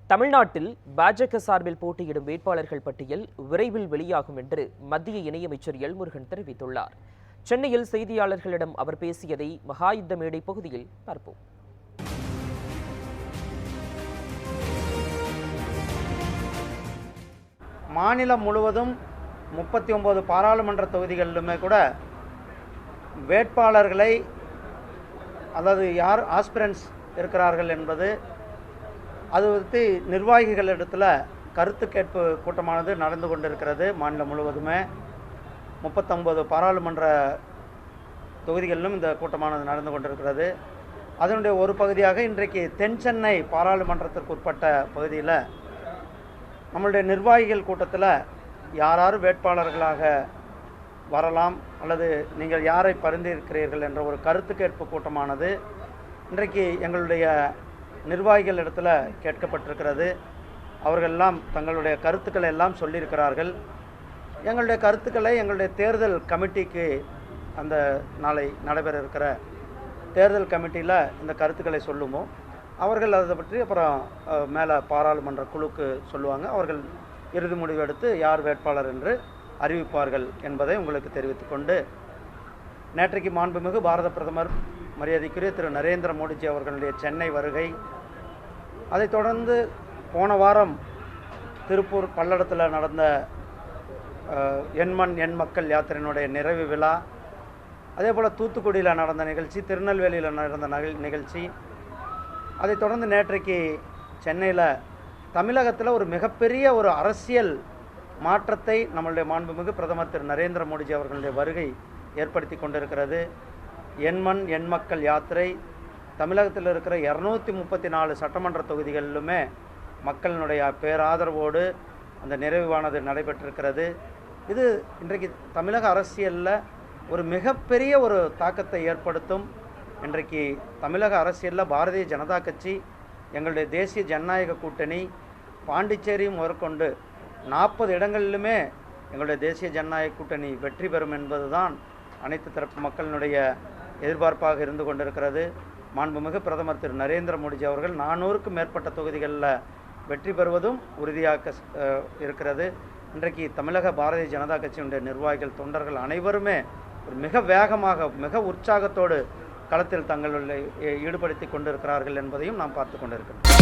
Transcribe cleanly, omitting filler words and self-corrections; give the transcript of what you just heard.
தமிழ்நாட்டில் பாஜக சார்பில் போட்டியிடும் வேட்பாளர்கள் பட்டியல் விரைவில் வெளியாகும் என்று மத்திய இணையமைச்சர் எல் முருகன் தெரிவித்துள்ளார். சென்னையில் செய்தியாளர்களிடம் அவர் பேசியதை மகாயுத்த மேடை பகுதியில் பார்ப்போம். மாநிலம் முழுவதும் 39 பாராளுமன்ற தொகுதிகளிலுமே கூட வேட்பாளர்களை அதாவது யார் ஆஸ்பிரன்ஸ் இருக்கிறார்கள் என்பது அது பற்றி நிர்வாகிகளிடத்தில் கருத்து கேட்பு கூட்டமானது நடந்து கொண்டிருக்கிறது. மாநிலம் முழுவதுமே 39 பாராளுமன்ற தொகுதிகளிலும் இந்த கூட்டமானது நடந்து கொண்டிருக்கிறது. அதனுடைய ஒரு பகுதியாக இன்றைக்கு தென் சென்னை பாராளுமன்றத்திற்கு உட்பட்ட பகுதியில் நம்மளுடைய நிர்வாகிகள் கூட்டத்தில் யார் வேட்பாளர்களாக வரலாம் அல்லது நீங்கள் யாரை பரிந்துரைக்கிறீர்கள் என்ற ஒரு கருத்து கேட்பு கூட்டமானது இன்றைக்கு எங்களுடைய நிர்வாகிகள் இடத்துல கேட்கப்பட்டிருக்கிறது. அவர்களெல்லாம் தங்களுடைய கருத்துக்களை எல்லாம் சொல்லியிருக்கிறார்கள். எங்களுடைய கருத்துக்களை எங்களுடைய தேர்தல் கமிட்டிக்கு அந்த நாளை நடைபெற இருக்கிற தேர்தல் கமிட்டியில் இந்த கருத்துக்களை சொல்லுவோம். அவர்கள் அதை பற்றி அப்புறம் மேலே பாராளுமன்ற குழுக்கு சொல்லுவாங்க. அவர்கள் இறுதி முடிவு எடுத்து யார் வேட்பாளர் என்று அறிவிப்பார்கள் என்பதை உங்களுக்கு தெரிவித்துக்கொண்டு, நேற்றைக்கு மாண்புமிகு பாரத பிரதமர் மரியாதைக்குரிய திரு நரேந்திர மோடிஜி அவர்களுடைய சென்னை வருகை, அதைத் தொடர்ந்து போன வாரம் திருப்பூர் பல்லடத்தில் நடந்த எண்மண் எண் மக்கள் யாத்திரையினுடைய நிறைவு விழா, அதே போல் தூத்துக்குடியில் நடந்த நிகழ்ச்சி, திருநெல்வேலியில் நடந்த நிகழ்ச்சி, அதைத் தொடர்ந்து நேற்றைக்கு சென்னையில் தமிழகத்தில் ஒரு மிகப்பெரிய ஒரு அரசியல் மாற்றத்தை நம்மளுடைய மாண்புமிகு பிரதமர் திரு நரேந்திர மோடிஜி அவர்களுடைய வருகை ஏற்படுத்தி கொண்டிருக்கிறது. எண்மண் எண் மக்கள் யாத்திரை தமிழகத்தில் இருக்கிற 234 சட்டமன்ற தொகுதிகளிலுமே மக்களினுடைய பேராதரவோடு அந்த நிறைவானது நடைபெற்றிருக்கிறது. இது இன்றைக்கு தமிழக அரசியலில் ஒரு மிகப்பெரிய ஒரு தாக்கத்தை ஏற்படுத்தும். இன்றைக்கு தமிழக அரசியலில் பாரதிய ஜனதா கட்சி, எங்களுடைய தேசிய ஜனநாயக கூட்டணி, பாண்டிச்சேரியும் முதற்கொண்டு 40 இடங்களிலுமே எங்களுடைய தேசிய ஜனநாயக கூட்டணி வெற்றி பெறும் என்பதுதான் அனைத்து தரப்பு மக்களினுடைய எதிர்பார்ப்பாக இருந்து கொண்டிருக்கிறது. மாண்புமிகு பிரதமர் திரு நரேந்திர மோடிஜி அவர்கள் 400க்கும் மேற்பட்ட தொகுதிகளில் வெற்றி பெறுவதும் உறுதியாக இருக்கிறது. இன்றைக்கு தமிழக பாரதிய ஜனதா கட்சியினுடைய நிர்வாகிகள், தொண்டர்கள் அனைவருமே ஒரு மிக வேகமாக மிக உற்சாகத்தோடு களத்தில் தங்களை ஈடுபடுத்தி கொண்டிருக்கிறார்கள் என்பதையும் நாம் பார்த்து கொண்டிருக்கிறோம்.